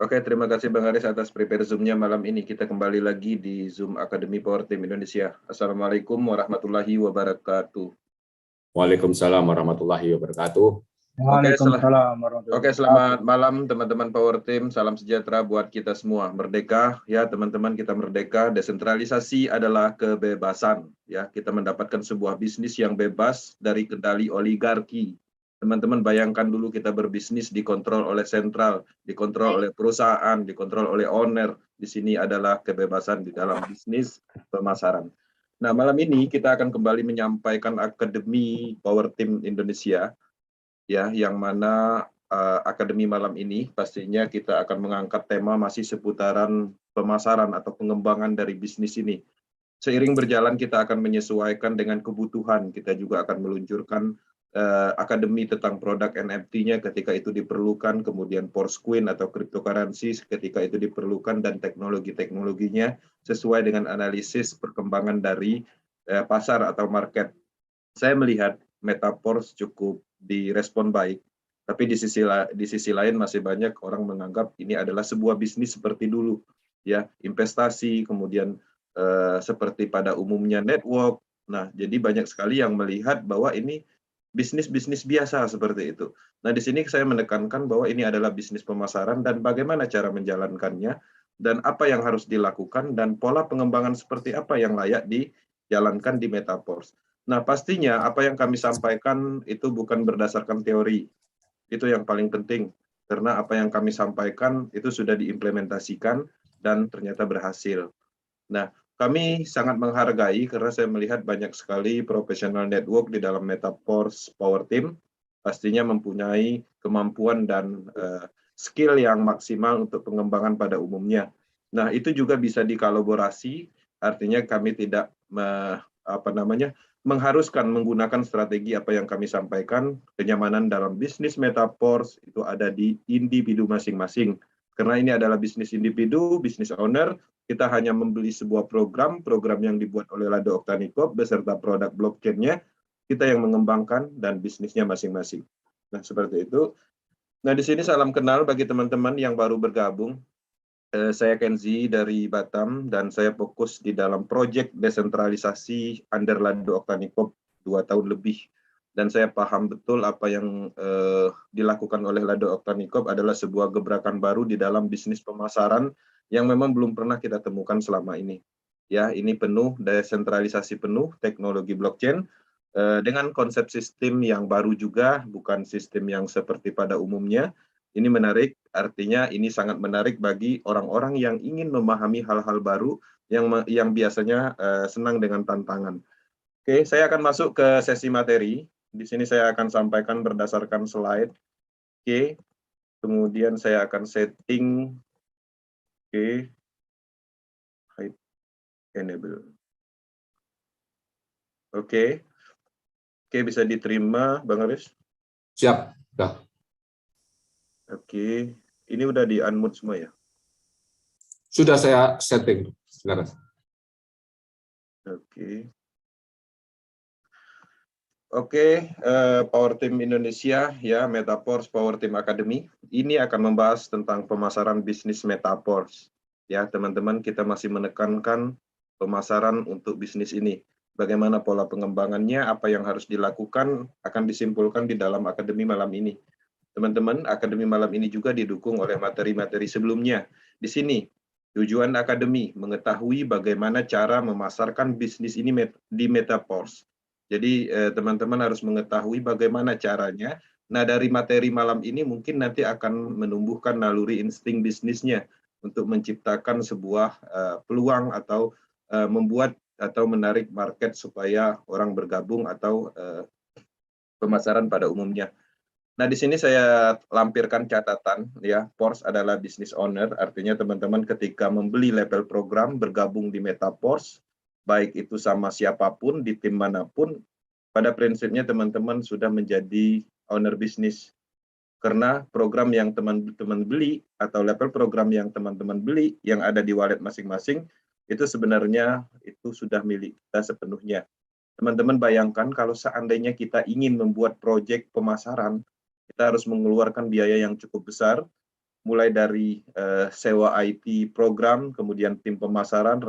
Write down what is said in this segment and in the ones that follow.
Oke, terima kasih Bang Aris atas prepare Zoom-nya malam ini. Kita kembali lagi di Zoom Akademi Power Team Indonesia. Assalamualaikum warahmatullahi wabarakatuh. Waalaikumsalam warahmatullahi wabarakatuh. Waalaikumsalam warahmatullahi Oke, wabarakatuh. selamat malam teman-teman Power Team. Salam sejahtera buat kita semua. Merdeka, ya teman-teman, kita merdeka. Desentralisasi adalah kebebasan. Ya, kita mendapatkan sebuah bisnis yang bebas dari kendali oligarki. Teman-teman bayangkan dulu kita berbisnis dikontrol oleh sentral, dikontrol oleh perusahaan, dikontrol oleh owner. Di sini adalah kebebasan di dalam bisnis pemasaran. Nah, malam ini kita akan kembali menyampaikan Akademi Power Team Indonesia, ya, yang mana Akademi malam ini pastinya kita akan mengangkat tema masih seputaran pemasaran atau pengembangan dari bisnis ini. Seiring berjalan kita akan menyesuaikan dengan kebutuhan, kita juga akan meluncurkan akademi tentang produk NFT-nya ketika itu diperlukan, kemudian Porscoin atau cryptocurrency ketika itu diperlukan, dan teknologi-teknologinya sesuai dengan analisis perkembangan dari pasar atau market. Saya melihat Metaverse cukup direspon baik, tapi di sisi lain masih banyak orang menganggap ini adalah sebuah bisnis seperti dulu, ya, investasi, kemudian seperti pada umumnya network. Nah, jadi banyak sekali yang melihat bahwa ini bisnis-bisnis biasa seperti itu. Nah, di sini saya menekankan bahwa ini adalah bisnis pemasaran dan bagaimana cara menjalankannya, dan apa yang harus dilakukan, dan pola pengembangan seperti apa yang layak dijalankan di Metaverse. Nah, pastinya apa yang kami sampaikan itu bukan berdasarkan teori. Itu yang paling penting, karena apa yang kami sampaikan itu sudah diimplementasikan dan ternyata berhasil. Nah, kami sangat menghargai karena saya melihat banyak sekali profesional network di dalam Metaverse Power Team, pastinya mempunyai kemampuan dan skill yang maksimal untuk pengembangan pada umumnya. Nah, itu juga bisa dikolaborasi, artinya kami tidak mengharuskan menggunakan strategi apa yang kami sampaikan. Kenyamanan dalam bisnis Metaverse itu ada di individu masing-masing. Karena ini adalah bisnis individu, bisnis owner, kita hanya membeli sebuah program yang dibuat oleh Lado Oktanikop beserta produk blockchain-nya, kita yang mengembangkan dan bisnisnya masing-masing. Nah, seperti itu. Nah, di sini salam kenal bagi teman-teman yang baru bergabung. Saya Kenzi dari Batam, dan saya fokus di dalam proyek desentralisasi under Lado Oktanikop 2 tahun lebih. Dan saya paham betul apa yang dilakukan oleh Lado Oktanikop adalah sebuah gebrakan baru di dalam bisnis pemasaran yang memang belum pernah kita temukan selama ini. Ya, ini penuh desentralisasi penuh teknologi blockchain dengan konsep sistem yang baru juga, bukan sistem yang seperti pada umumnya. Ini menarik, artinya ini sangat menarik bagi orang-orang yang ingin memahami hal-hal baru yang biasanya senang dengan tantangan. Oke, saya akan masuk ke sesi materi. Di sini saya akan sampaikan berdasarkan slide. Oke, kemudian saya akan setting. Oke, hide enable. Oke, bisa diterima, Bang Aris? Siap, dah. Oke, ini udah di unmute semua ya? Sudah saya setting. Silakan. Oke, Power Team Indonesia, ya, Metaverse Power Team Academy. Ini akan membahas tentang pemasaran bisnis Metaverse. Ya, teman-teman, kita masih menekankan pemasaran untuk bisnis ini. Bagaimana pola pengembangannya, apa yang harus dilakukan, akan disimpulkan di dalam Akademi malam ini. Teman-teman, Akademi malam ini juga didukung oleh materi-materi sebelumnya. Di sini, tujuan Akademi mengetahui bagaimana cara memasarkan bisnis ini di Metaverse. Jadi teman-teman harus mengetahui bagaimana caranya. Nah, dari materi malam ini mungkin nanti akan menumbuhkan naluri insting bisnisnya untuk menciptakan sebuah peluang atau membuat atau menarik market supaya orang bergabung atau pemasaran pada umumnya. Nah, di sini saya lampirkan catatan, ya. Porsche adalah business owner, artinya teman-teman ketika membeli level program bergabung di Metaverse, baik itu sama siapapun di tim manapun, pada prinsipnya teman-teman sudah menjadi owner bisnis. Karena program yang teman-teman beli atau level program yang teman-teman beli yang ada di wallet masing-masing itu sebenarnya itu sudah milik kita sepenuhnya. Teman-teman bayangkan kalau seandainya kita ingin membuat proyek pemasaran, kita harus mengeluarkan biaya yang cukup besar, mulai dari sewa IT program, kemudian tim pemasaran,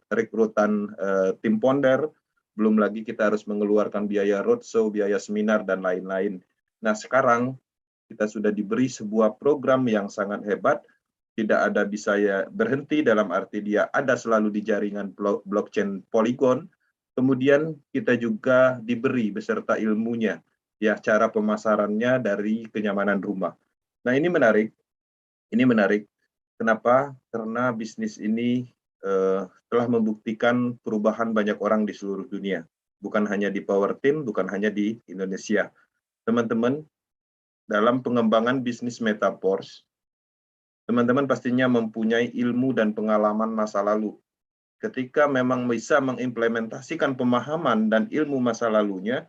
rekrutan tim ponder, belum lagi kita harus mengeluarkan biaya roadshow, biaya seminar, dan lain-lain. Nah, sekarang kita sudah diberi sebuah program yang sangat hebat, tidak ada bisa ya berhenti dalam arti dia ada selalu di jaringan blockchain Polygon. Kemudian kita juga diberi beserta ilmunya, ya cara pemasarannya dari kenyamanan rumah. Nah, ini menarik. Ini menarik. Kenapa? Karena bisnis ini telah membuktikan perubahan banyak orang di seluruh dunia. Bukan hanya di Power Team, bukan hanya di Indonesia. Teman-teman, dalam pengembangan bisnis Metaverse, teman-teman pastinya mempunyai ilmu dan pengalaman masa lalu. Ketika memang bisa mengimplementasikan pemahaman dan ilmu masa lalunya,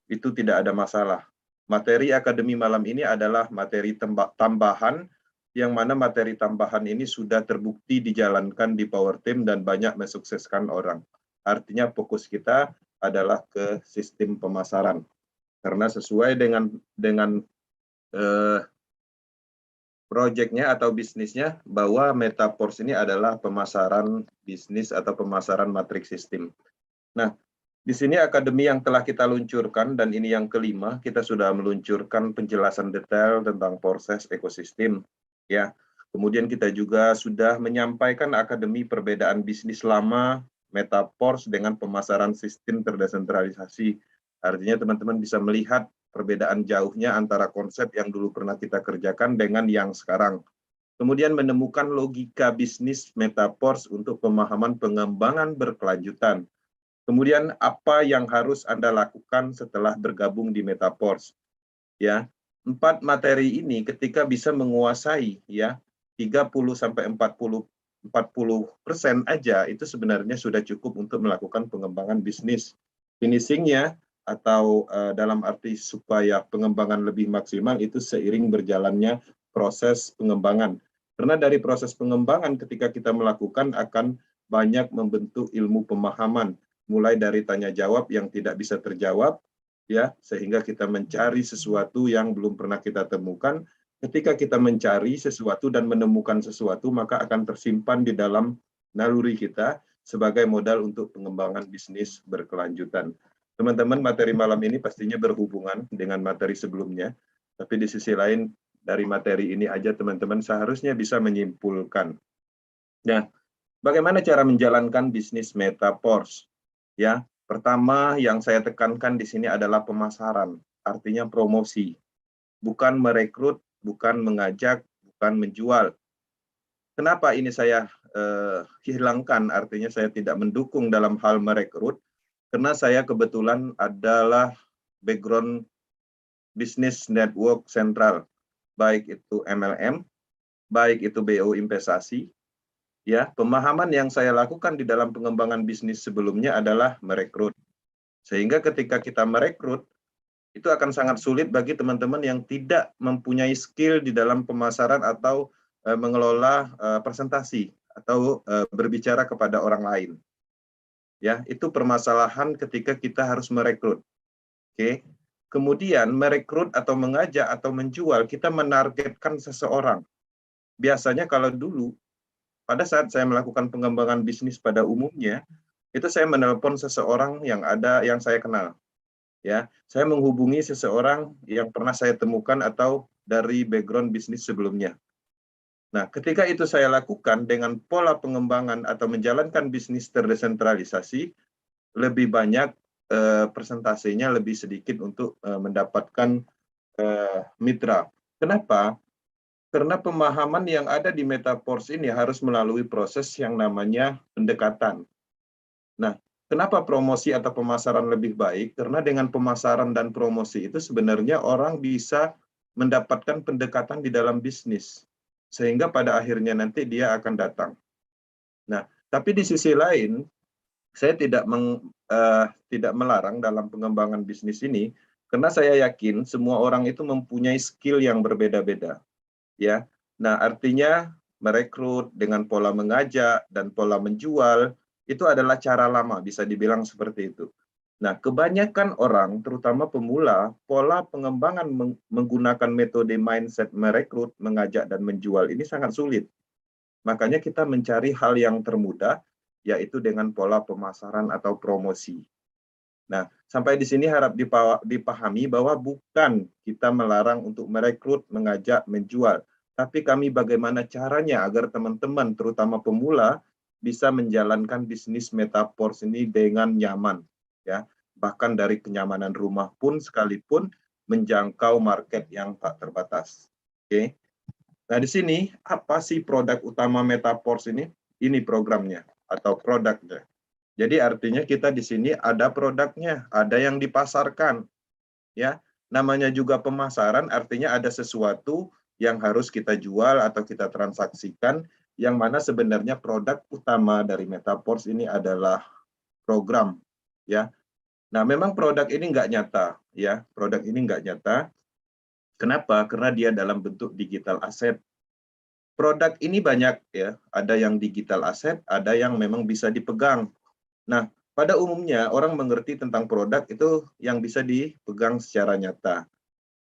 itu tidak ada masalah. Materi akademi malam ini adalah materi tambahan, yang mana materi tambahan ini sudah terbukti dijalankan di Power Team dan banyak mensukseskan orang. Artinya fokus kita adalah ke sistem pemasaran. Karena sesuai dengan proyeknya atau bisnisnya, bahwa Metaverse ini adalah pemasaran bisnis atau pemasaran matriks sistem. Nah, di sini akademi yang telah kita luncurkan, dan ini yang kelima, kita sudah meluncurkan penjelasan detail tentang proses ekosistem. Ya, kemudian kita juga sudah menyampaikan akademi perbedaan bisnis lama Metaverse dengan pemasaran sistem terdesentralisasi. Artinya teman-teman bisa melihat perbedaan jauhnya antara konsep yang dulu pernah kita kerjakan dengan yang sekarang. Kemudian menemukan logika bisnis Metaverse untuk pemahaman pengembangan berkelanjutan. Kemudian apa yang harus Anda lakukan setelah bergabung di Metaverse? Ya, 4 materi ini ketika bisa menguasai ya 30-40% aja itu sebenarnya sudah cukup untuk melakukan pengembangan bisnis. Finishingnya atau dalam arti supaya pengembangan lebih maksimal itu seiring berjalannya proses pengembangan. Karena dari proses pengembangan ketika kita melakukan akan banyak membentuk ilmu pemahaman, mulai dari tanya jawab yang tidak bisa terjawab, ya, sehingga kita mencari sesuatu yang belum pernah kita temukan. Ketika kita mencari sesuatu dan menemukan sesuatu, maka akan tersimpan di dalam naluri kita sebagai modal untuk pengembangan bisnis berkelanjutan. Teman-teman, materi malam ini pastinya berhubungan dengan materi sebelumnya, tapi di sisi lain dari materi ini aja teman-teman seharusnya bisa menyimpulkan. Nah, bagaimana cara menjalankan bisnis Metaverse? Ya, pertama yang saya tekankan di sini adalah pemasaran, artinya promosi. Bukan merekrut, bukan mengajak, bukan menjual. Kenapa ini saya hilangkan, artinya saya tidak mendukung dalam hal merekrut, karena saya kebetulan adalah background bisnis network sentral, baik itu MLM, baik itu BO investasi. Ya, pemahaman yang saya lakukan di dalam pengembangan bisnis sebelumnya adalah merekrut. Sehingga ketika kita merekrut, itu akan sangat sulit bagi teman-teman yang tidak mempunyai skill di dalam pemasaran atau mengelola presentasi atau berbicara kepada orang lain. Ya, itu permasalahan ketika kita harus merekrut. Oke. Kemudian merekrut atau mengajak atau menjual, kita menargetkan seseorang. Biasanya kalau dulu pada saat saya melakukan pengembangan bisnis pada umumnya, itu saya menelpon seseorang yang saya kenal. Ya, saya menghubungi seseorang yang pernah saya temukan atau dari background bisnis sebelumnya. Nah, ketika itu saya lakukan dengan pola pengembangan atau menjalankan bisnis terdesentralisasi, lebih banyak persentasenya lebih sedikit untuk mendapatkan mitra. Kenapa? Karena pemahaman yang ada di Metaverse ini harus melalui proses yang namanya pendekatan. Nah, kenapa promosi atau pemasaran lebih baik? Karena dengan pemasaran dan promosi itu sebenarnya orang bisa mendapatkan pendekatan di dalam bisnis. Sehingga pada akhirnya nanti dia akan datang. Nah, tapi di sisi lain, saya tidak melarang dalam pengembangan bisnis ini, karena saya yakin semua orang itu mempunyai skill yang berbeda-beda. Ya, nah artinya merekrut dengan pola mengajak dan pola menjual itu adalah cara lama, bisa dibilang seperti itu. Nah, kebanyakan orang, terutama pemula, pola pengembangan menggunakan metode mindset merekrut, mengajak, dan menjual ini sangat sulit. Makanya kita mencari hal yang termudah, yaitu dengan pola pemasaran atau promosi. Nah, sampai di sini harap dipahami bahwa bukan kita melarang untuk merekrut, mengajak, menjual, tapi kami bagaimana caranya agar teman-teman, terutama pemula, bisa menjalankan bisnis Metaforce ini dengan nyaman, ya. Bahkan dari kenyamanan rumah pun sekalipun menjangkau market yang tak terbatas. Oke. Nah, di sini apa sih produk utama Metaforce ini? Ini programnya atau produknya. Jadi artinya kita di sini ada produknya, ada yang dipasarkan, ya. Namanya juga pemasaran, artinya ada sesuatu yang harus kita jual atau kita transaksikan, yang mana sebenarnya produk utama dari Metaforce ini adalah program, ya. Nah, memang produk ini nggak nyata, ya. Produk ini nggak nyata. Kenapa? Karena dia dalam bentuk digital asset. Produk ini banyak, ya. Ada yang digital asset, ada yang memang bisa dipegang. Nah, pada umumnya orang mengerti tentang produk itu yang bisa dipegang secara nyata.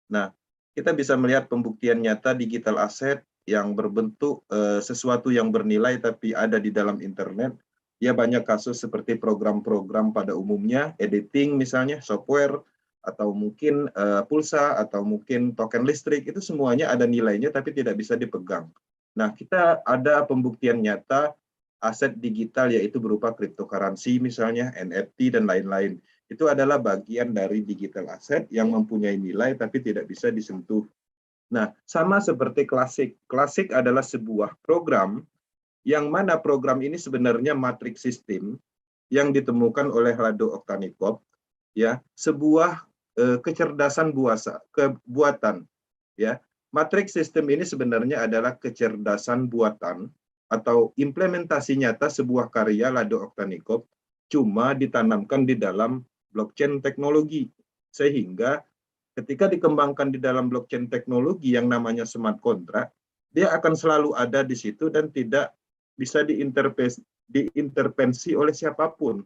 Nah, kita bisa melihat pembuktian nyata digital asset yang berbentuk sesuatu yang bernilai tapi ada di dalam internet. Ya, banyak kasus seperti program-program pada umumnya, editing misalnya, software, atau mungkin pulsa, atau mungkin token listrik, itu semuanya ada nilainya tapi tidak bisa dipegang. Nah, kita ada pembuktian nyata aset digital yaitu berupa cryptocurrency misalnya, NFT, dan lain-lain. Itu adalah bagian dari digital asset yang mempunyai nilai tapi tidak bisa disentuh. Nah, sama seperti klasik. Klasik adalah sebuah program yang mana program ini sebenarnya matrix system yang ditemukan oleh Lado Oktanikov, ya, sebuah kecerdasan buatan, ya. Matrix system ini sebenarnya adalah kecerdasan buatan atau implementasi nyata sebuah karya Lado Oktanikov, cuma ditanamkan di dalam blockchain teknologi, sehingga ketika dikembangkan di dalam blockchain teknologi yang namanya smart contract, dia akan selalu ada di situ dan tidak bisa diintervensi oleh siapapun.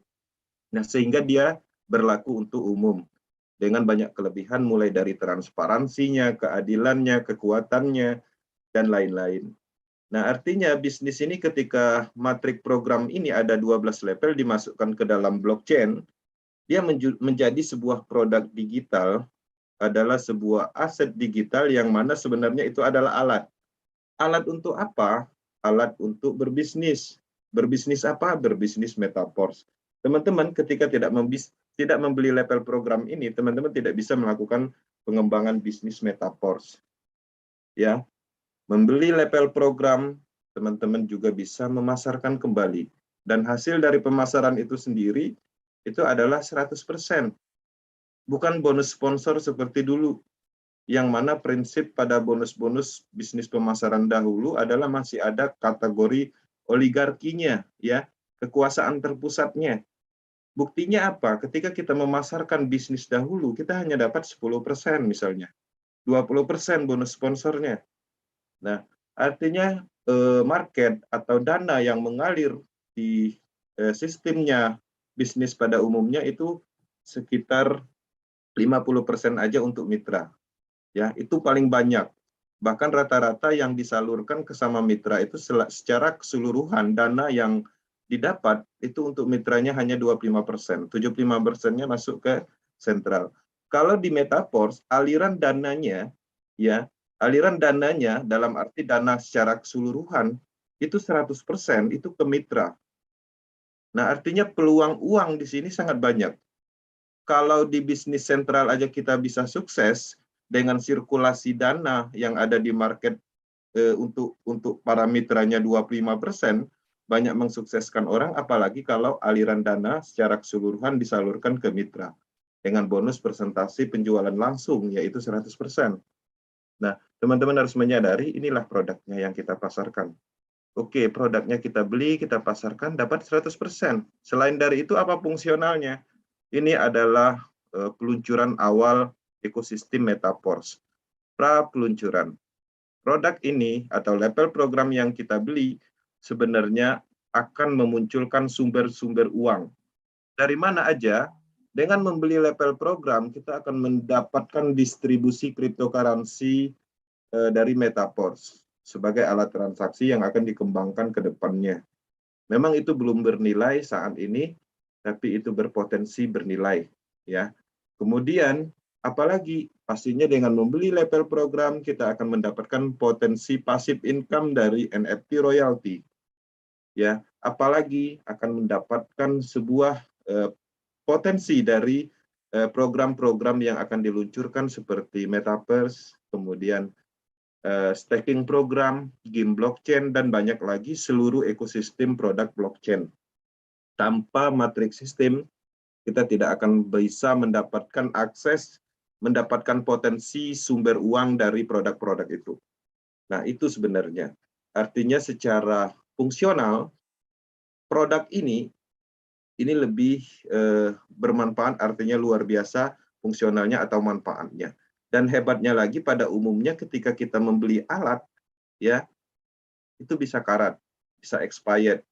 Nah, sehingga dia berlaku untuk umum dengan banyak kelebihan mulai dari transparansinya, keadilannya, kekuatannya, dan lain-lain. Nah, artinya bisnis ini ketika matrik program ini ada 12 level dimasukkan ke dalam blockchain, dia menjadi sebuah produk digital, adalah sebuah aset digital yang mana sebenarnya itu adalah alat. Alat untuk apa? Alat untuk berbisnis. Berbisnis apa? Berbisnis Metaforce. Teman-teman ketika tidak membeli level program ini, teman-teman tidak bisa melakukan pengembangan bisnis Metaforce. Ya, membeli level program, teman-teman juga bisa memasarkan kembali. Dan hasil dari pemasaran itu sendiri, itu adalah 100%. Bukan bonus sponsor seperti dulu, yang mana prinsip pada bonus-bonus bisnis pemasaran dahulu adalah masih ada kategori oligarkinya, ya, kekuasaan terpusatnya. Buktinya apa? Ketika kita memasarkan bisnis dahulu, kita hanya dapat 10% misalnya, 20% bonus sponsornya. Nah, artinya market atau dana yang mengalir di sistemnya bisnis pada umumnya itu sekitar 50% aja untuk mitra. Ya, itu paling banyak. Bahkan rata-rata yang disalurkan ke sama mitra itu secara keseluruhan dana yang didapat itu untuk mitranya hanya 25%. 75%-nya masuk ke sentral. Kalau di Metaforce, aliran dananya, ya, aliran dananya dalam arti dana secara keseluruhan itu 100% itu ke mitra. Nah, artinya peluang uang di sini sangat banyak. Kalau di bisnis sentral aja kita bisa sukses dengan sirkulasi dana yang ada di market untuk para mitranya 25%, banyak mensukseskan orang, apalagi kalau aliran dana secara keseluruhan disalurkan ke mitra dengan bonus persentase penjualan langsung, yaitu 100%. Nah, teman-teman harus menyadari inilah produknya yang kita pasarkan. Oke, produknya kita beli, kita pasarkan, dapat 100%. Selain dari itu, apa fungsionalnya? Ini adalah peluncuran awal ekosistem Metaforce. Pra-peluncuran. Produk ini atau level program yang kita beli sebenarnya akan memunculkan sumber-sumber uang. Dari mana aja? Dengan membeli level program, kita akan mendapatkan distribusi cryptocurrency dari Metaverse sebagai alat transaksi yang akan dikembangkan ke depannya. Memang itu belum bernilai saat ini, tapi itu berpotensi bernilai, ya. Kemudian apalagi pastinya dengan membeli level program kita akan mendapatkan potensi passive income dari NFT royalty, ya. Apalagi akan mendapatkan sebuah potensi dari program-program yang akan diluncurkan seperti Metaverse, kemudian staking program, game blockchain, dan banyak lagi seluruh ekosistem produk blockchain. Tanpa matriks sistem, kita tidak akan bisa mendapatkan akses, mendapatkan potensi sumber uang dari produk-produk itu. Nah, itu sebenarnya. Artinya secara fungsional, produk ini lebih bermanfaat, artinya luar biasa fungsionalnya atau manfaatnya. Dan hebatnya lagi pada umumnya ketika kita membeli alat, ya, itu bisa karat, bisa expired,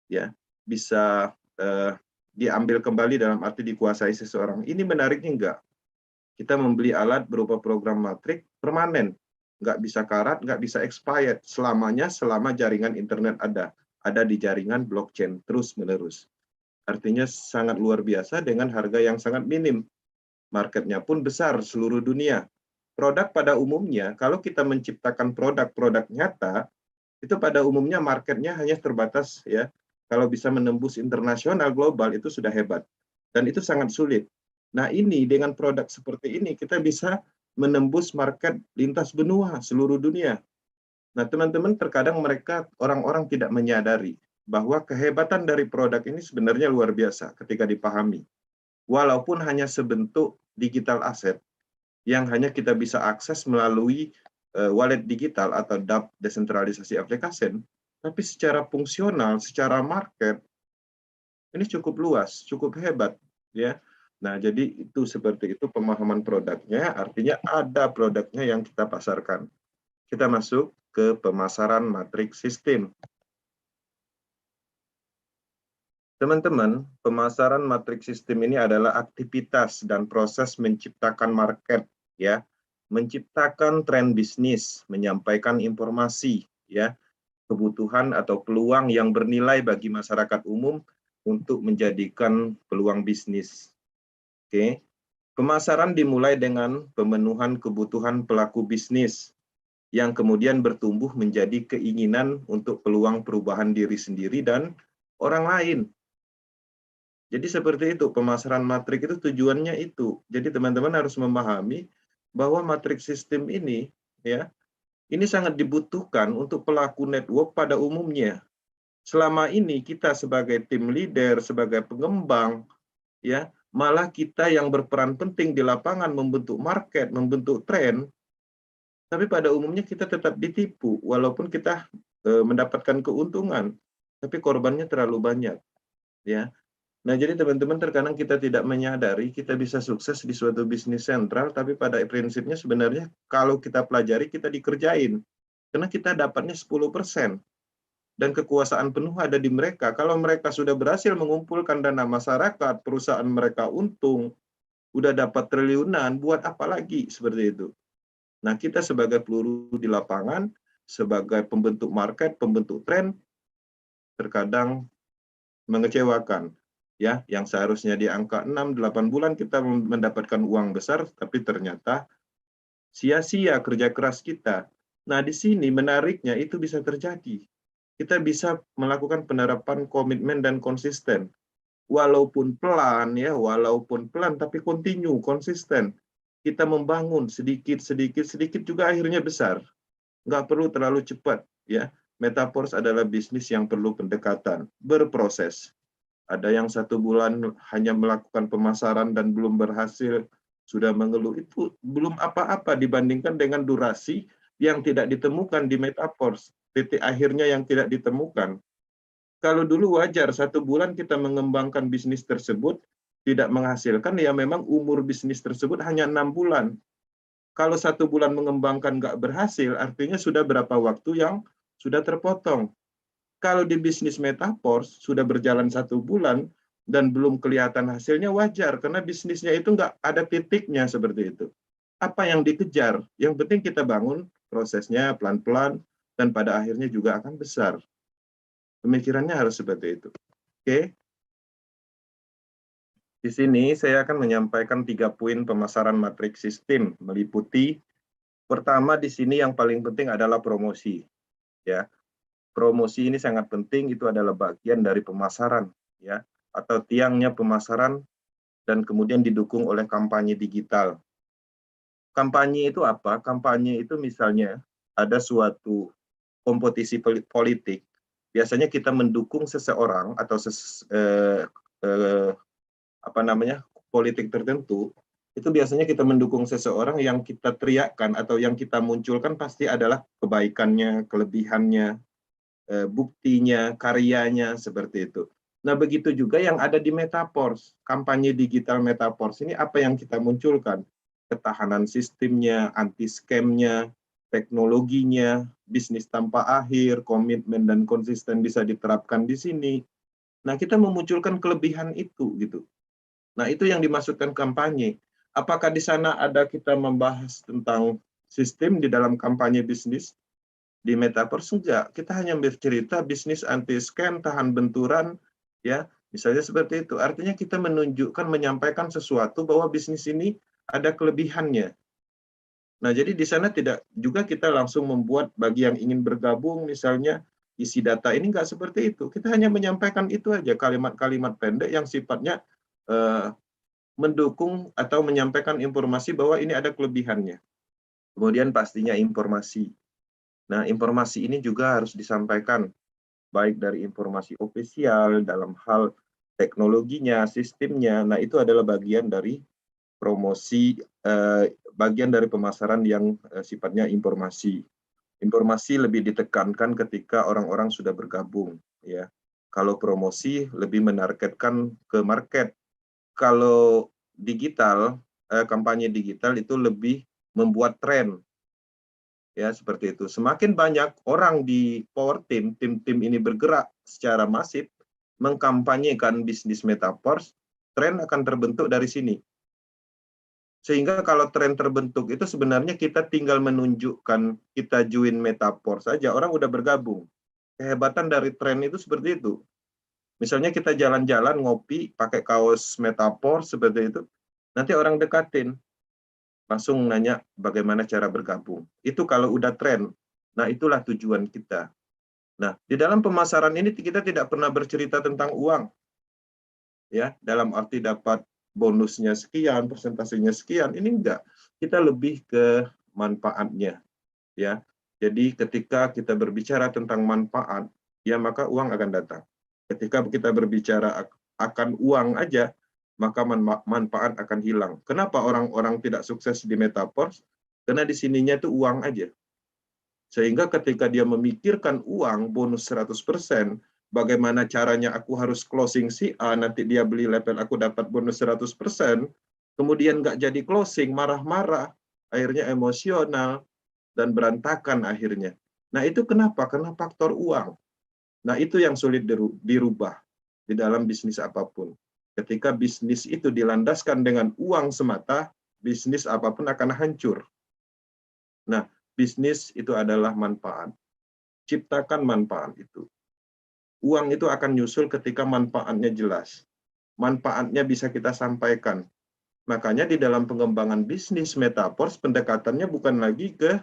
ya, bisa diambil kembali dalam arti dikuasai seseorang. Ini menariknya enggak. Kita membeli alat berupa program matrik permanen, nggak bisa karat, nggak bisa expired selamanya selama jaringan internet ada di jaringan blockchain terus-menerus. Artinya sangat luar biasa dengan harga yang sangat minim. Marketnya pun besar seluruh dunia. Produk pada umumnya, kalau kita menciptakan produk-produk nyata, itu pada umumnya marketnya hanya terbatas, ya. Kalau bisa menembus internasional global itu sudah hebat. Dan itu sangat sulit. Nah, ini dengan produk seperti ini kita bisa menembus market lintas benua seluruh dunia. Nah, teman-teman, terkadang orang-orang tidak menyadari bahwa kehebatan dari produk ini sebenarnya luar biasa ketika dipahami. Walaupun hanya sebentuk digital asset yang hanya kita bisa akses melalui wallet digital atau DApp, desentralisasi application, tapi secara fungsional, secara market, ini cukup luas, cukup hebat, ya. Nah, jadi itu seperti itu pemahaman produknya, artinya ada produknya yang kita pasarkan. Kita masuk ke pemasaran matriks sistem. Teman-teman, pemasaran matriks sistem ini adalah aktivitas dan proses menciptakan market, ya, menciptakan tren bisnis, menyampaikan informasi, ya, kebutuhan atau peluang yang bernilai bagi masyarakat umum untuk menjadikan peluang bisnis. Oke. Pemasaran dimulai dengan pemenuhan kebutuhan pelaku bisnis yang kemudian bertumbuh menjadi keinginan untuk peluang perubahan diri sendiri dan orang lain. Jadi seperti itu, pemasaran matrik itu tujuannya itu. Jadi teman-teman harus memahami bahwa matrik sistem ini, ya, ini sangat dibutuhkan untuk pelaku network pada umumnya. Selama ini kita sebagai tim leader, sebagai pengembang, ya, malah kita yang berperan penting di lapangan membentuk market, membentuk tren, tapi pada umumnya kita tetap ditipu, walaupun kita mendapatkan keuntungan, tapi korbannya terlalu banyak, ya. Nah, jadi teman-teman terkadang kita tidak menyadari kita bisa sukses di suatu bisnis sentral, tapi pada prinsipnya sebenarnya kalau kita pelajari kita dikerjain. Karena kita dapatnya 10%. Dan kekuasaan penuh ada di mereka. Kalau mereka sudah berhasil mengumpulkan dana masyarakat, perusahaan mereka untung, udah dapat triliunan, buat apa lagi seperti itu. Nah, kita sebagai peluru di lapangan, sebagai pembentuk market, pembentuk tren, terkadang mengecewakan. Ya, yang seharusnya di angka 6-8 bulan kita mendapatkan uang besar, tapi ternyata sia-sia kerja keras kita. Nah, di sini menariknya itu bisa terjadi. Kita bisa melakukan penerapan komitmen dan konsisten. Walaupun pelan, ya, walaupun pelan, tapi continue, konsisten. Kita membangun sedikit juga akhirnya besar. Nggak perlu terlalu cepat, ya. Metaverse adalah bisnis yang perlu pendekatan, berproses. Ada yang 1 bulan hanya melakukan pemasaran dan belum berhasil, sudah mengeluh. Itu belum apa-apa dibandingkan dengan durasi yang tidak ditemukan di Metaverse. Titik akhirnya yang tidak ditemukan. Kalau dulu wajar 1 bulan kita mengembangkan bisnis tersebut, tidak menghasilkan, ya memang umur bisnis tersebut hanya 6 bulan. Kalau 1 bulan mengembangkan nggak berhasil, artinya sudah berapa waktu yang sudah terpotong. Kalau di bisnis Metaverse sudah berjalan 1 bulan, dan belum kelihatan hasilnya, wajar, karena bisnisnya itu nggak ada titiknya seperti itu. Apa yang dikejar? Yang penting kita bangun prosesnya pelan-pelan, dan pada akhirnya juga akan besar. Pemikirannya harus seperti itu. Oke? Di sini saya akan menyampaikan 3 poin pemasaran matriks sistem, meliputi pertama di sini yang paling penting adalah promosi. Ya, promosi ini sangat penting, itu adalah bagian dari pemasaran, ya, atau tiangnya pemasaran, dan kemudian didukung oleh kampanye digital. Kampanye itu apa? Kampanye itu misalnya ada suatu kompetisi politik, biasanya kita mendukung seseorang atau politik tertentu, itu biasanya kita mendukung seseorang yang kita teriakkan atau yang kita munculkan pasti adalah kebaikannya, kelebihannya, buktinya, karyanya, seperti itu. Nah, begitu juga yang ada di Metaverse, kampanye digital Metaverse ini apa yang kita munculkan? Ketahanan sistemnya, anti-scam-nya, teknologinya, bisnis tanpa akhir, komitmen dan konsisten bisa diterapkan di sini. Nah, kita memunculkan kelebihan itu, gitu. Nah, itu yang dimaksudkan kampanye. Apakah di sana ada kita membahas tentang sistem di dalam kampanye bisnis? Di Metaverse enggak. Kita hanya bercerita bisnis anti-scam, tahan benturan, ya, misalnya seperti itu. Artinya kita menunjukkan, menyampaikan sesuatu bahwa bisnis ini ada kelebihannya. Nah, jadi di sana tidak juga kita langsung membuat bagi yang ingin bergabung, misalnya isi data ini enggak seperti itu. Kita hanya menyampaikan itu aja, kalimat-kalimat pendek yang sifatnya mendukung atau menyampaikan informasi bahwa ini ada kelebihannya. Kemudian pastinya informasi. Nah, informasi ini juga harus disampaikan, baik dari informasi ofisial dalam hal teknologinya, sistemnya. Nah, itu adalah bagian dari promosi, bagian dari pemasaran yang sifatnya informasi. Informasi lebih ditekankan ketika orang-orang sudah bergabung, ya. Kalau promosi lebih menargetkan ke market. Kalau digital, kampanye digital itu lebih membuat tren, ya, seperti itu. Semakin banyak orang di power tim ini bergerak secara masif mengkampanyekan bisnis Metaverse, tren akan terbentuk dari sini. Sehingga kalau tren terbentuk itu sebenarnya kita tinggal menunjukkan kita join Metaverse saja, orang udah bergabung. Kehebatan dari tren itu seperti itu. Misalnya kita jalan-jalan ngopi pakai kaos Metaverse seperti itu, nanti orang dekatin, langsung nanya bagaimana cara bergabung. Itu kalau udah tren. Nah, itulah tujuan kita. Nah, di dalam pemasaran ini kita tidak pernah bercerita tentang uang. Ya, dalam arti dapat bonusnya sekian, persentasenya sekian, ini enggak. Kita lebih ke manfaatnya, ya. Jadi ketika kita berbicara tentang manfaat, ya maka uang akan datang. Ketika kita berbicara akan uang aja, maka manfaat akan hilang. Kenapa orang-orang tidak sukses di Metaverse? Karena di sininya itu uang aja. Sehingga ketika dia memikirkan uang, bonus 100%, bagaimana caranya aku harus closing si A, nanti dia beli level aku dapat bonus 100%, kemudian nggak jadi closing, marah-marah, akhirnya emosional, dan berantakan akhirnya. Nah, itu kenapa? Karena faktor uang. Nah, itu yang sulit dirubah di dalam bisnis apapun. Ketika bisnis itu dilandaskan dengan uang semata, bisnis apapun akan hancur. Nah, bisnis itu adalah manfaat. Ciptakan manfaat itu. Uang itu akan nyusul ketika manfaatnya jelas. Manfaatnya bisa kita sampaikan. Makanya di dalam pengembangan bisnis Metaverse, pendekatannya bukan lagi ke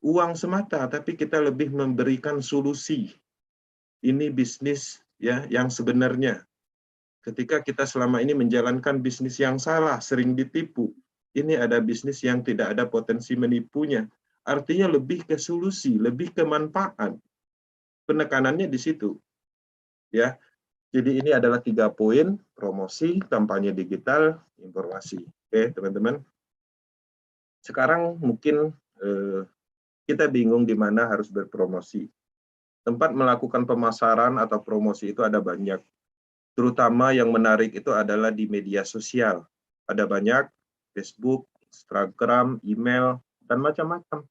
uang semata, tapi kita lebih memberikan solusi. Ini bisnis, ya, yang sebenarnya. Ketika kita selama ini menjalankan bisnis yang salah, sering ditipu, ini ada bisnis yang tidak ada potensi menipunya. Artinya lebih ke solusi, lebih ke manfaat. Penekanannya di situ. Ya. Jadi ini adalah 3 poin: promosi, kampanye digital, informasi. Oke, teman-teman. Sekarang mungkin kita bingung di mana harus berpromosi. Tempat melakukan pemasaran atau promosi itu ada banyak. Terutama yang menarik itu adalah di media sosial. Ada banyak, Facebook, Instagram, email, dan macam-macam.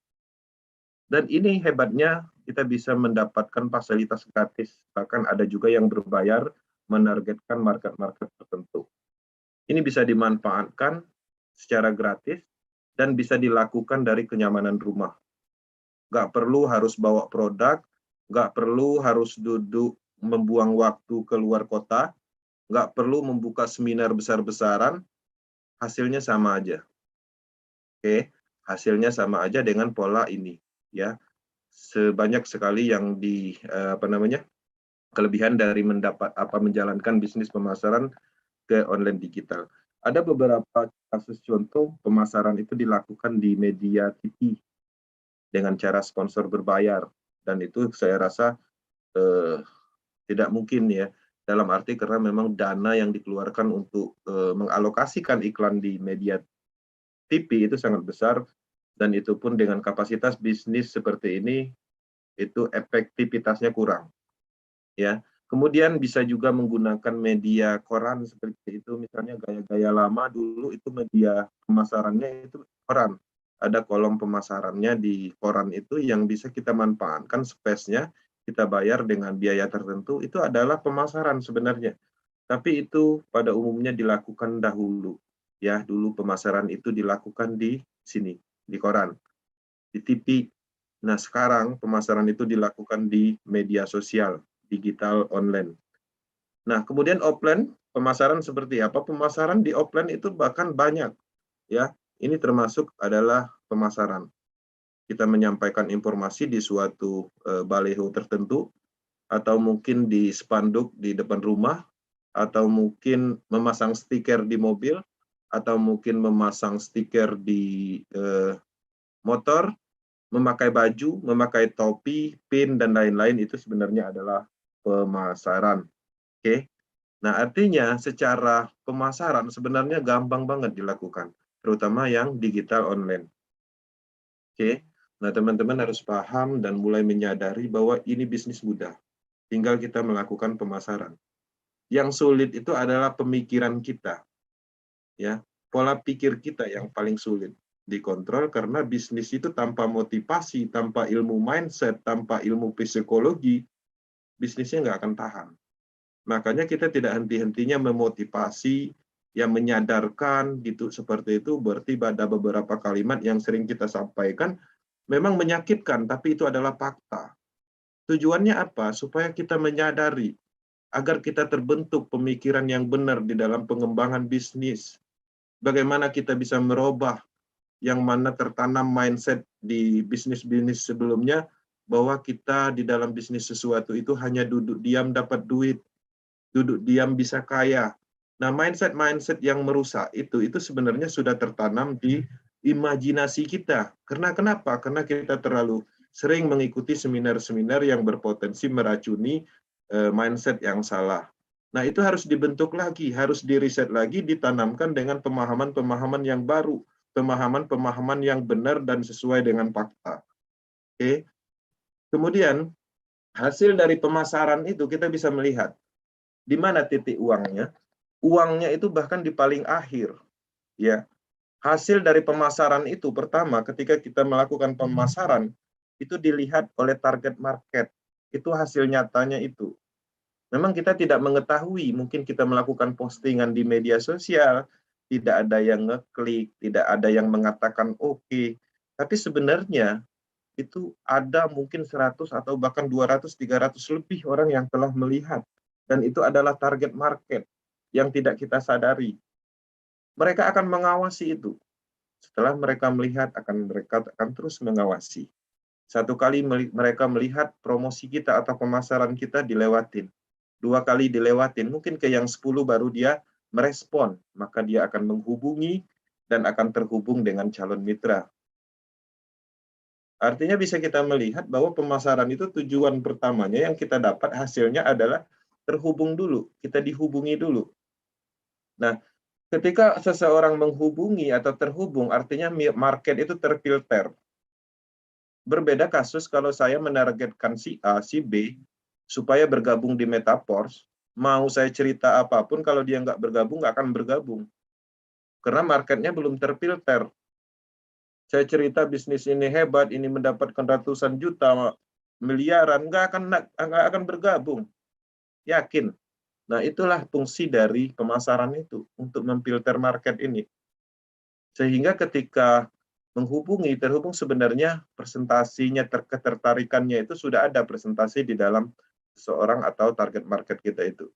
Dan ini hebatnya, kita bisa mendapatkan fasilitas gratis. Bahkan ada juga yang berbayar menargetkan market-market tertentu. Ini bisa dimanfaatkan secara gratis dan bisa dilakukan dari kenyamanan rumah. Nggak perlu harus bawa produk, nggak perlu harus duduk membuang waktu keluar kota, nggak perlu membuka seminar besar-besaran, hasilnya sama aja. Oke, hasilnya sama aja dengan pola ini, ya. Sebanyak sekali yang kelebihan dari menjalankan bisnis pemasaran ke online digital. Ada beberapa kasus contoh pemasaran itu dilakukan di media TV dengan cara sponsor berbayar, dan itu saya rasa tidak mungkin ya, dalam arti karena memang dana yang dikeluarkan untuk mengalokasikan iklan di media TV itu sangat besar, dan itu pun dengan kapasitas bisnis seperti ini itu efektivitasnya kurang, ya. Kemudian bisa juga menggunakan media koran seperti itu, misalnya gaya-gaya lama dulu itu media pemasarannya itu koran. Ada kolom pemasarannya di koran itu yang bisa kita manfaatkan space-nya, kita bayar dengan biaya tertentu, itu adalah pemasaran sebenarnya. Tapi itu pada umumnya dilakukan dahulu. Ya, dulu pemasaran itu dilakukan di sini, di koran, di TV. Nah, sekarang pemasaran itu dilakukan di media sosial, digital online. Nah, kemudian offline, pemasaran seperti apa? Pemasaran di offline itu bahkan banyak, ya. Ini termasuk adalah pemasaran. Kita menyampaikan informasi di suatu baliho tertentu, atau mungkin di spanduk di depan rumah, atau mungkin memasang stiker di mobil, atau mungkin memasang stiker di motor, memakai baju, memakai topi, pin, dan lain-lain, itu sebenarnya adalah pemasaran. Oke. Nah, artinya secara pemasaran sebenarnya gampang banget dilakukan, terutama yang digital online. Oke. Nah, teman-teman harus paham dan mulai menyadari bahwa ini bisnis mudah. Tinggal kita melakukan pemasaran. Yang sulit itu adalah pemikiran kita. Ya, pola pikir kita yang paling sulit dikontrol, karena bisnis itu tanpa motivasi, tanpa ilmu mindset, tanpa ilmu psikologi, bisnisnya nggak akan tahan. Makanya kita tidak henti-hentinya memotivasi, yang menyadarkan gitu, seperti itu. Berarti ada beberapa kalimat yang sering kita sampaikan memang menyakitkan, tapi itu adalah fakta. Tujuannya apa? Supaya kita menyadari, agar kita terbentuk pemikiran yang benar di dalam pengembangan bisnis. Bagaimana kita bisa merubah yang mana tertanam mindset di bisnis-bisnis sebelumnya, bahwa kita di dalam bisnis sesuatu itu hanya duduk diam dapat duit, duduk diam bisa kaya. Nah, mindset yang merusak itu sebenarnya sudah tertanam di imajinasi kita. Karena kenapa? Karena kita terlalu sering mengikuti seminar-seminar yang berpotensi meracuni mindset yang salah. Nah, itu harus dibentuk lagi, harus diriset lagi, ditanamkan dengan pemahaman-pemahaman yang baru, pemahaman-pemahaman yang benar dan sesuai dengan fakta. Oke. Kemudian, hasil dari pemasaran itu kita bisa melihat di mana titik uangnya. Uangnya itu bahkan di paling akhir. Ya. Hasil dari pemasaran itu pertama, ketika kita melakukan pemasaran, itu dilihat oleh target market. Itu hasil nyatanya itu. Memang kita tidak mengetahui, mungkin kita melakukan postingan di media sosial, tidak ada yang ngeklik, tidak ada yang mengatakan oke. Tapi sebenarnya itu ada mungkin 100 atau bahkan 200, 300 lebih orang yang telah melihat. Dan itu adalah target market yang tidak kita sadari. Mereka akan mengawasi itu. Setelah mereka melihat, mereka akan terus mengawasi. Satu kali mereka melihat promosi kita atau pemasaran kita dilewatin. 2 kali dilewatin, mungkin ke yang 10 baru dia merespon, maka dia akan menghubungi dan akan terhubung dengan calon mitra. Artinya bisa kita melihat bahwa pemasaran itu tujuan pertamanya yang kita dapat hasilnya adalah terhubung dulu, kita dihubungi dulu. Nah, ketika seseorang menghubungi atau terhubung, artinya market itu terfilter. Berbeda kasus kalau saya menargetkan si A, si B, supaya bergabung di Metaforce, mau saya cerita apapun, kalau dia nggak bergabung, nggak akan bergabung. Karena marketnya belum terfilter. Saya cerita bisnis ini hebat, ini mendapatkan ratusan juta, miliaran, nggak akan bergabung. Yakin. Nah, itulah fungsi dari pemasaran itu, untuk memfilter market ini. Sehingga ketika menghubungi, terhubung sebenarnya presentasinya, ketertarikannya itu sudah ada presentasi di dalam seseorang atau target market kita itu.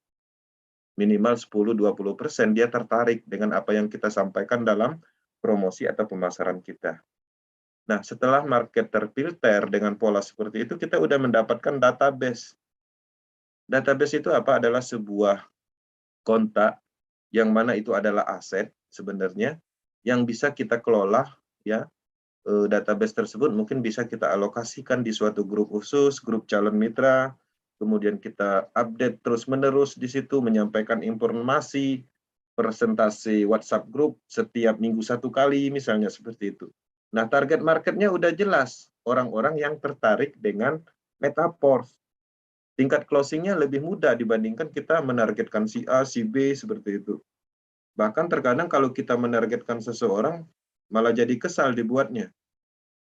Minimal 10-20% dia tertarik dengan apa yang kita sampaikan dalam promosi atau pemasaran kita. Nah, setelah market terfilter dengan pola seperti itu, kita udah mendapatkan database. Database itu apa? Adalah sebuah kontak yang mana itu adalah aset sebenarnya yang bisa kita kelola, ya. Database tersebut mungkin bisa kita alokasikan di suatu grup khusus, grup calon mitra, kemudian kita update terus-menerus di situ, menyampaikan informasi, presentasi WhatsApp grup setiap minggu 1 kali, misalnya seperti itu. Nah, target marketnya udah jelas, orang-orang yang tertarik dengan Metaverse. Tingkat closingnya lebih mudah dibandingkan kita menargetkan si A, si B, seperti itu. Bahkan terkadang kalau kita menargetkan seseorang, malah jadi kesal dibuatnya.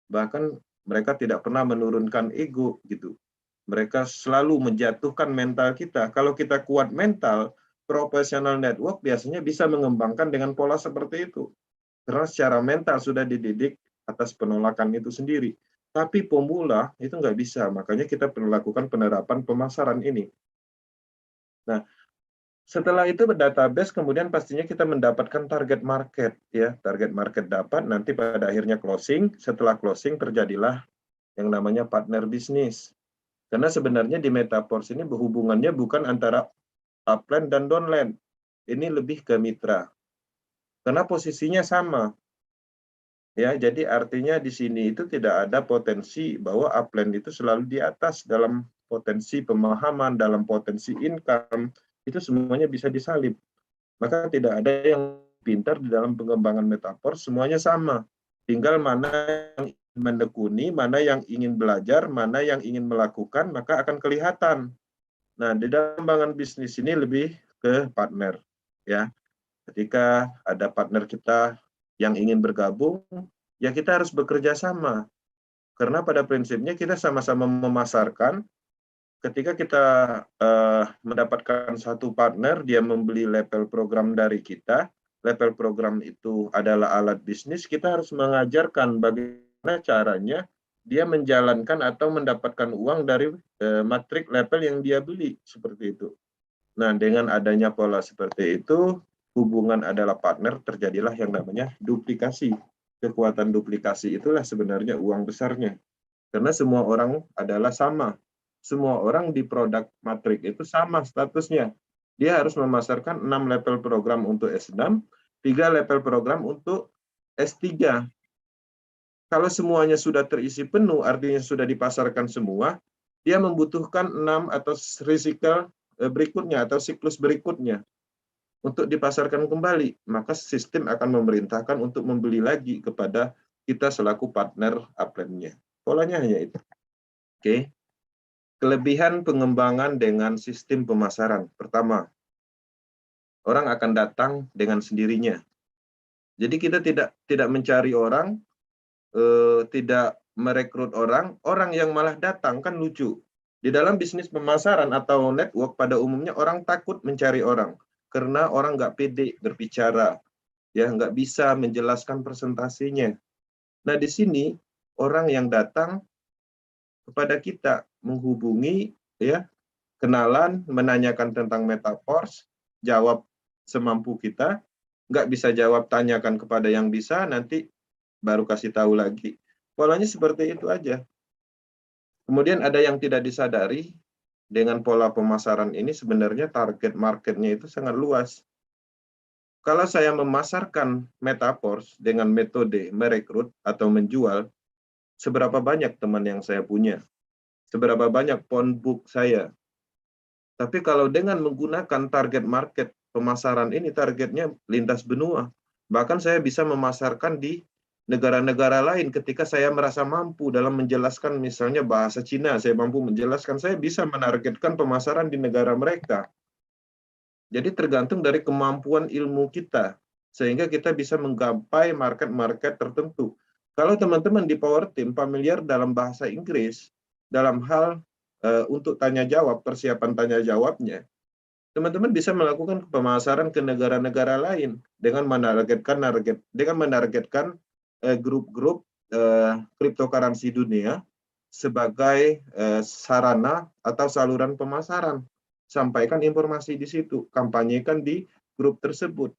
Bahkan mereka tidak pernah menurunkan ego gitu. Mereka selalu menjatuhkan mental kita. Kalau kita kuat mental, professional network biasanya bisa mengembangkan dengan pola seperti itu. Karena secara mental sudah dididik atas penolakan itu sendiri. Tapi pemula itu nggak bisa, makanya kita perlu lakukan penerapan pemasaran ini. Nah, setelah itu database, kemudian pastinya kita mendapatkan target market, ya. Target market dapat, nanti pada akhirnya closing. Setelah closing terjadilah yang namanya partner bisnis. Karena sebenarnya di Metaverse ini berhubungannya bukan antara upline dan downline. Ini lebih ke mitra. Karena posisinya sama. Ya, jadi artinya di sini itu tidak ada potensi bahwa upline itu selalu di atas dalam potensi pemahaman, dalam potensi income, itu semuanya bisa disalib. Maka tidak ada yang pintar di dalam pengembangan Metaverse, semuanya sama. Tinggal mana yang menekuni, mana yang ingin belajar, mana yang ingin melakukan, maka akan kelihatan. Nah, di dalam pengembangan bisnis ini lebih ke partner, ya. Ketika ada partner kita yang ingin bergabung, ya kita harus bekerja sama. Karena pada prinsipnya kita sama-sama memasarkan. Ketika kita mendapatkan satu partner, dia membeli level program dari kita. Level program itu adalah alat bisnis, kita harus mengajarkan bagaimana caranya dia menjalankan atau mendapatkan uang dari matrik level yang dia beli, seperti itu. Nah, dengan adanya pola seperti itu, hubungan adalah partner, terjadilah yang namanya duplikasi. Kekuatan duplikasi itulah sebenarnya uang besarnya. Karena semua orang adalah sama. Semua orang di produk matrik itu sama statusnya. Dia harus memasarkan 6 level program untuk S6, 3 level program untuk S3. Kalau semuanya sudah terisi penuh, artinya sudah dipasarkan semua, dia membutuhkan 6 atau siklus berikutnya atau siklus berikutnya untuk dipasarkan kembali. Maka sistem akan memerintahkan untuk membeli lagi kepada kita selaku partner upline-nya. Polanya hanya itu. Oke. Kelebihan pengembangan dengan sistem pemasaran. Pertama, orang akan datang dengan sendirinya. Jadi kita tidak mencari orang, tidak merekrut orang, orang yang malah datang, kan lucu. Di dalam bisnis pemasaran atau network pada umumnya orang takut mencari orang karena orang nggak pede berbicara, ya nggak bisa menjelaskan presentasinya. Nah, di sini orang yang datang kepada kita menghubungi, ya, kenalan, menanyakan tentang Metaverse, jawab semampu kita, nggak bisa jawab, tanyakan kepada yang bisa, nanti baru kasih tahu lagi. Polanya seperti itu aja. Kemudian ada yang tidak disadari, dengan pola pemasaran ini sebenarnya target marketnya itu sangat luas. Kalau saya memasarkan Metaverse dengan metode merekrut atau menjual, seberapa banyak teman yang saya punya? Seberapa banyak phone book saya? Tapi kalau dengan menggunakan target market pemasaran ini, targetnya lintas benua. Bahkan saya bisa memasarkan di negara-negara lain ketika saya merasa mampu dalam menjelaskan misalnya bahasa Cina, saya mampu menjelaskan, saya bisa menargetkan pemasaran di negara mereka. Jadi tergantung dari kemampuan ilmu kita, sehingga kita bisa menggapai market-market tertentu. Kalau teman-teman di Power Team familiar dalam bahasa Inggris, dalam hal untuk tanya jawab, persiapan tanya jawabnya, teman-teman bisa melakukan pemasaran ke negara-negara lain dengan menargetkan grup-grup cryptocurrency dunia sebagai sarana atau saluran pemasaran. Sampaikan informasi di situ, kampanyekan di grup tersebut.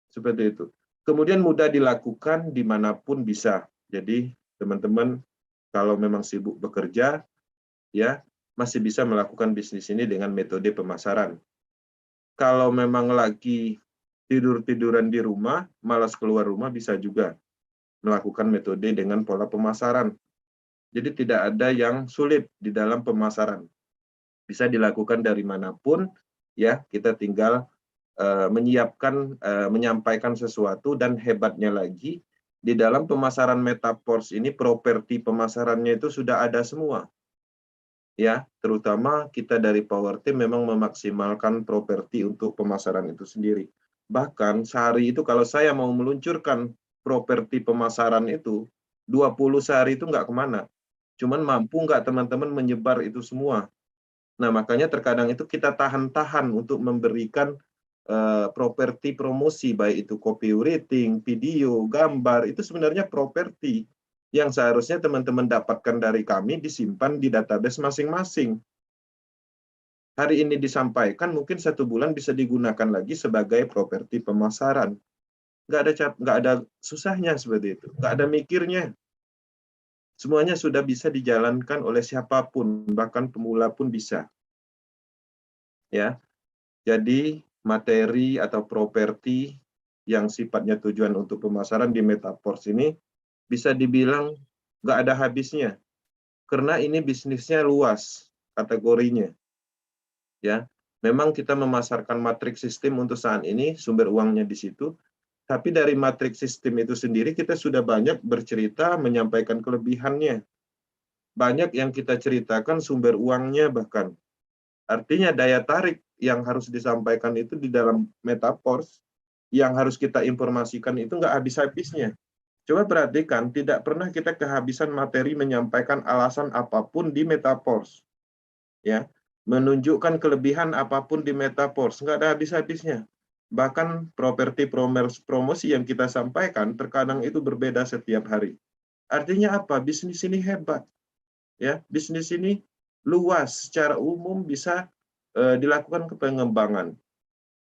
Seperti itu. Kemudian mudah dilakukan dimanapun bisa. Jadi teman-teman kalau memang sibuk bekerja, ya masih bisa melakukan bisnis ini dengan metode pemasaran. Kalau memang lagi tidur-tiduran di rumah, malas keluar rumah, bisa juga melakukan metode dengan pola pemasaran. Jadi tidak ada yang sulit di dalam pemasaran. Bisa dilakukan dari manapun, ya kita tinggal menyampaikan sesuatu, dan hebatnya lagi di dalam pemasaran Metaverse ini properti pemasarannya itu sudah ada semua. Ya, terutama kita dari Power Team memang memaksimalkan properti untuk pemasaran itu sendiri. Bahkan sehari itu kalau saya mau meluncurkan properti pemasaran itu, 20 sehari itu nggak kemana. Cuman mampu nggak teman-teman menyebar itu semua. Nah, makanya terkadang itu kita tahan-tahan untuk memberikan properti promosi, baik itu copywriting, video, gambar, itu sebenarnya properti yang seharusnya teman-teman dapatkan dari kami disimpan di database masing-masing. Hari ini disampaikan, mungkin 1 bulan bisa digunakan lagi sebagai properti pemasaran. Nggak ada susahnya seperti itu, nggak ada mikirnya. Semuanya sudah bisa dijalankan oleh siapapun, bahkan pemula pun bisa. Ya, jadi materi atau properti yang sifatnya tujuan untuk pemasaran di Metaverse ini bisa dibilang nggak ada habisnya, karena ini bisnisnya luas kategorinya. Ya, memang kita memasarkan matriks sistem untuk saat ini, sumber uangnya di situ, tapi dari matriks sistem itu sendiri kita sudah banyak bercerita, menyampaikan kelebihannya. Banyak yang kita ceritakan sumber uangnya bahkan. Artinya daya tarik yang harus disampaikan itu di dalam Metaverse, yang harus kita informasikan itu nggak habis-habisnya. Coba perhatikan, tidak pernah kita kehabisan materi menyampaikan alasan apapun di Metaverse. Ya, menunjukkan kelebihan apapun di Metaverse, nggak ada habis-habisnya. Bahkan properti promosi yang kita sampaikan terkadang itu berbeda setiap hari. Artinya apa? Bisnis ini hebat. Ya, bisnis ini luas, secara umum bisa dilakukan pengembangan.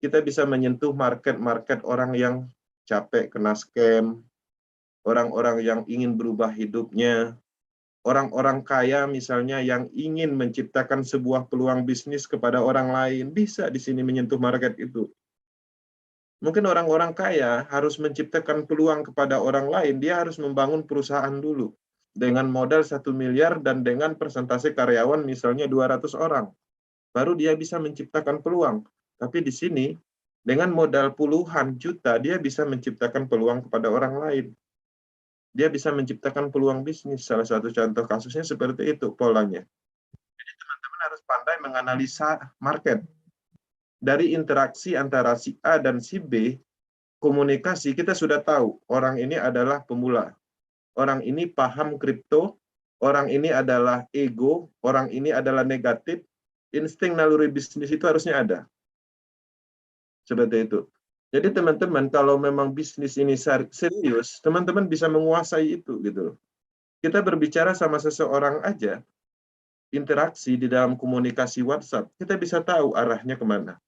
Kita bisa menyentuh market-market orang yang capek kena scam, orang-orang yang ingin berubah hidupnya, orang-orang kaya misalnya yang ingin menciptakan sebuah peluang bisnis kepada orang lain, bisa di sini menyentuh market itu. Mungkin orang-orang kaya harus menciptakan peluang kepada orang lain, dia harus membangun perusahaan dulu dengan modal 1 miliar dan dengan persentase karyawan misalnya 200 orang. Baru dia bisa menciptakan peluang. Tapi di sini, dengan modal puluhan juta, dia bisa menciptakan peluang kepada orang lain. Dia bisa menciptakan peluang bisnis. Salah satu contoh kasusnya seperti itu polanya. Jadi teman-teman harus pandai menganalisa market. Dari interaksi antara si A dan si B, komunikasi kita sudah tahu, orang ini adalah pemula. Orang ini paham kripto, orang ini adalah ego, orang ini adalah negatif, insting naluri bisnis itu harusnya ada. Seperti itu. Jadi teman-teman, kalau memang bisnis ini serius, teman-teman bisa menguasai itu gitu. Kita berbicara sama seseorang aja, interaksi di dalam komunikasi WhatsApp, kita bisa tahu arahnya kemana.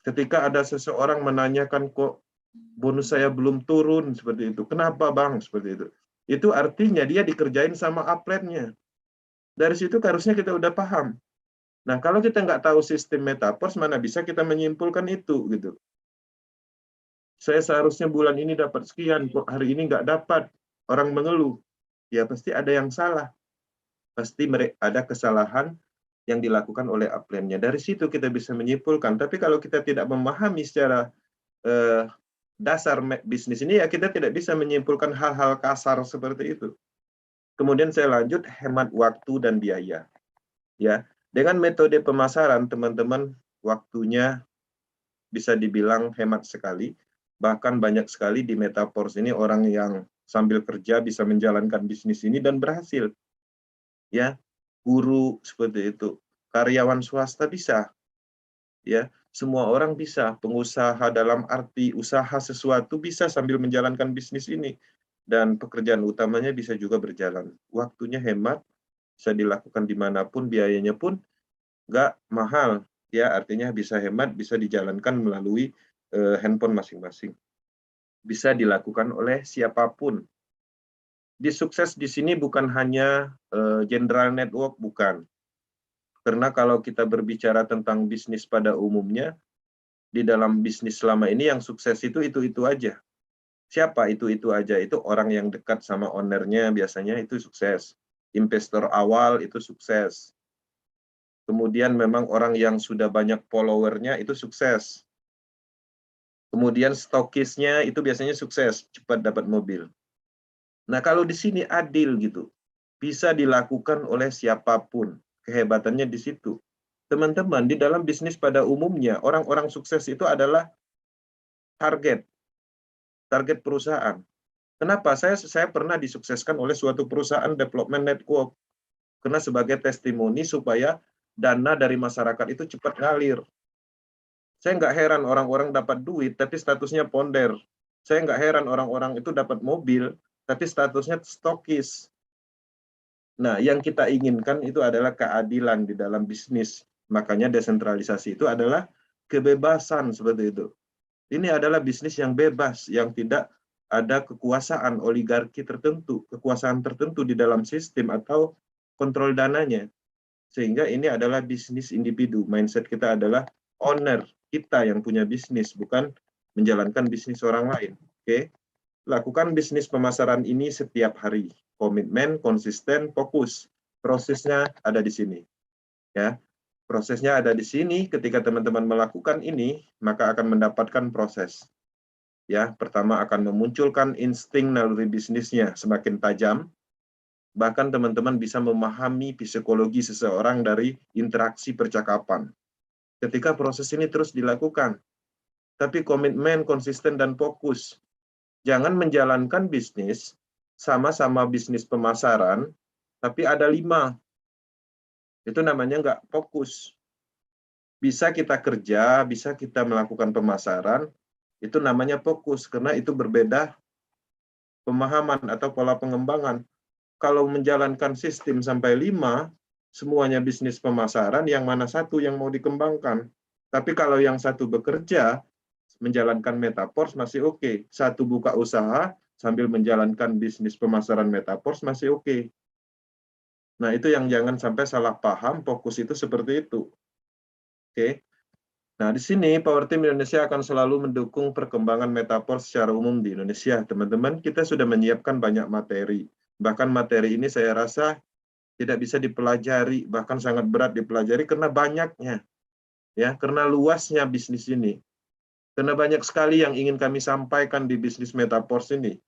Ketika ada seseorang menanyakan, kok bonus saya belum turun, seperti itu. Kenapa bang? Seperti itu. Itu artinya dia dikerjain sama upline-nya. Dari situ harusnya kita udah paham. Nah, kalau kita nggak tahu sistem Metaverse, mana bisa kita menyimpulkan itu gitu. Saya seharusnya bulan ini dapat sekian, kok hari ini nggak dapat. Orang mengeluh. Ya pasti ada yang salah. Pasti ada kesalahan yang dilakukan oleh upline-nya. Dari situ kita bisa menyimpulkan. Tapi kalau kita tidak memahami secara dasar bisnis ini, ya kita tidak bisa menyimpulkan hal-hal kasar seperti itu. Kemudian saya lanjut, hemat waktu dan biaya. Ya, dengan metode pemasaran, teman-teman, waktunya bisa dibilang hemat sekali. Bahkan banyak sekali di Metaverse ini orang yang sambil kerja bisa menjalankan bisnis ini dan berhasil. Ya, guru seperti itu, karyawan swasta bisa. ya. Semua orang bisa, pengusaha dalam arti usaha sesuatu bisa sambil menjalankan bisnis ini. Dan pekerjaan utamanya bisa juga berjalan. Waktunya hemat, bisa dilakukan dimanapun, biayanya pun nggak mahal. Ya, artinya bisa hemat, bisa dijalankan melalui handphone masing-masing. Bisa dilakukan oleh siapapun. Di sukses di sini bukan hanya general network, bukan. Karena kalau kita berbicara tentang bisnis pada umumnya, di dalam bisnis selama ini yang sukses itu aja. Siapa itu aja? Itu orang yang dekat sama ownernya biasanya itu sukses. Investor awal itu sukses. Kemudian memang orang yang sudah banyak followernya itu sukses. Kemudian stokisnya itu biasanya sukses, cepat dapat mobil. Nah, kalau di sini adil gitu. Bisa dilakukan oleh siapapun. Kehebatannya di situ. Teman-teman, di dalam bisnis pada umumnya, orang-orang sukses itu adalah target perusahaan. Kenapa? Saya pernah disukseskan oleh suatu perusahaan development network. Karena sebagai testimoni supaya dana dari masyarakat itu cepat ngalir. Saya nggak heran orang-orang dapat duit, tapi statusnya ponder. Saya nggak heran orang-orang itu dapat mobil, tapi statusnya stokis. Nah, yang kita inginkan itu adalah keadilan di dalam bisnis. Makanya desentralisasi itu adalah kebebasan seperti itu. Ini adalah bisnis yang bebas, yang tidak ada kekuasaan oligarki tertentu, kekuasaan tertentu di dalam sistem atau kontrol dananya. Sehingga ini adalah bisnis individu. Mindset kita adalah owner, kita yang punya bisnis, bukan menjalankan bisnis orang lain. Oke? Lakukan bisnis pemasaran ini setiap hari. Komitmen, konsisten, fokus. Prosesnya ada di sini. Ya. Prosesnya ada di sini. Ketika teman-teman melakukan ini, maka akan mendapatkan proses. Ya, pertama akan memunculkan insting naluri bisnisnya semakin tajam. Bahkan teman-teman bisa memahami psikologi seseorang dari interaksi percakapan. Ketika proses ini terus dilakukan, tapi komitmen, konsisten, dan fokus. Jangan menjalankan bisnis, sama-sama bisnis pemasaran, tapi ada 5. Itu namanya nggak fokus. Bisa kita kerja, bisa kita melakukan pemasaran, itu namanya fokus, karena itu berbeda pemahaman atau pola pengembangan. Kalau menjalankan sistem sampai 5, semuanya bisnis pemasaran, yang mana satu yang mau dikembangkan. Tapi kalau yang satu bekerja, menjalankan metaverse masih oke. Satu buka usaha, sambil menjalankan bisnis pemasaran metaverse masih oke. Nah, itu yang jangan sampai salah paham, fokus itu seperti itu. Oke. Nah, di sini Power Team Indonesia akan selalu mendukung perkembangan metaverse secara umum di Indonesia. Teman-teman, kita sudah menyiapkan banyak materi. Bahkan materi ini saya rasa tidak bisa dipelajari, bahkan sangat berat dipelajari karena banyaknya. Ya, karena luasnya bisnis ini. Karena banyak sekali yang ingin kami sampaikan di bisnis metaverse ini.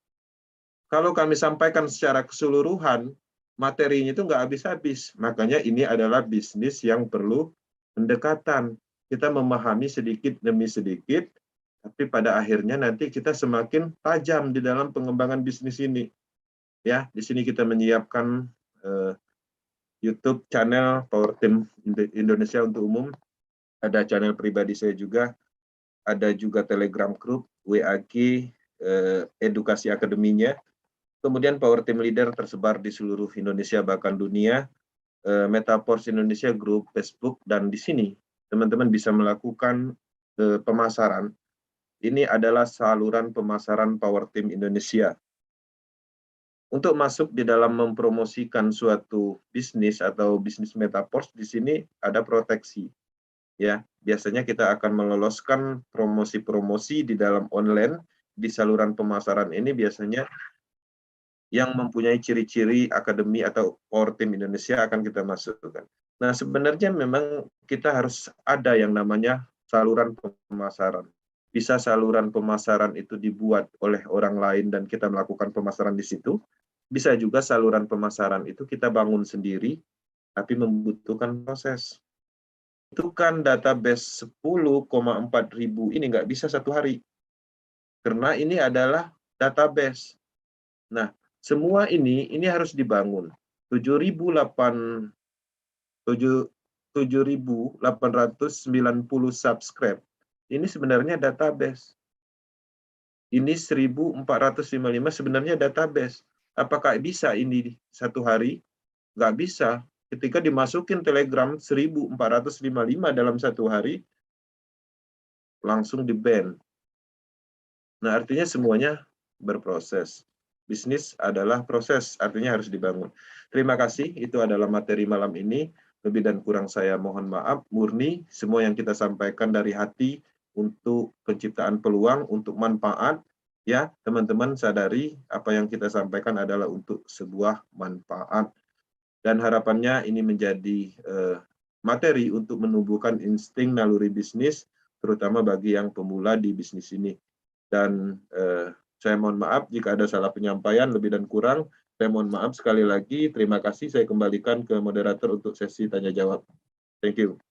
Kalau kami sampaikan secara keseluruhan, materinya itu nggak habis-habis. Makanya ini adalah bisnis yang perlu pendekatan. Kita memahami sedikit demi sedikit, tapi pada akhirnya nanti kita semakin tajam di dalam pengembangan bisnis ini. Ya, di sini kita menyiapkan YouTube channel Power Team Indonesia untuk umum. Ada channel pribadi saya juga. Ada juga Telegram Group, WAG, edukasi akademinya. Kemudian Power Team Leader tersebar di seluruh Indonesia bahkan dunia. Metaverse Indonesia Group, Facebook, dan di sini teman-teman bisa melakukan pemasaran. Ini adalah saluran pemasaran Power Team Indonesia. Untuk masuk di dalam mempromosikan suatu bisnis atau bisnis metaverse, di sini ada proteksi. Ya, biasanya kita akan meloloskan promosi-promosi di dalam online di saluran pemasaran ini biasanya yang mempunyai ciri-ciri akademi atau Power Team Indonesia akan kita masukkan. Nah, sebenarnya memang kita harus ada yang namanya saluran pemasaran. Bisa saluran pemasaran itu dibuat oleh orang lain dan kita melakukan pemasaran di situ. Bisa juga saluran pemasaran itu kita bangun sendiri, tapi membutuhkan proses. Itu kan database 10,4 ribu, ini nggak bisa satu hari. Karena ini adalah database. Nah, semua ini harus dibangun. 7.800 7.890 subscribe. Ini sebenarnya database. Ini 1.455 sebenarnya database. Apakah bisa ini satu hari? Nggak bisa. Ketika dimasukin Telegram 1.455 dalam satu hari, langsung di-ban. Nah, artinya semuanya berproses. Bisnis adalah proses, artinya harus dibangun. Terima kasih, itu adalah materi malam ini. Lebih dan kurang saya mohon maaf, murni semua yang kita sampaikan dari hati untuk penciptaan peluang, untuk manfaat. Ya, teman-teman sadari apa yang kita sampaikan adalah untuk sebuah manfaat. Dan harapannya ini menjadi materi untuk menumbuhkan insting naluri bisnis, terutama bagi yang pemula di bisnis ini. Dan saya mohon maaf jika ada salah penyampaian, lebih dan kurang. Saya mohon maaf sekali lagi. Terima kasih. Saya kembalikan ke moderator untuk sesi tanya jawab. Thank you.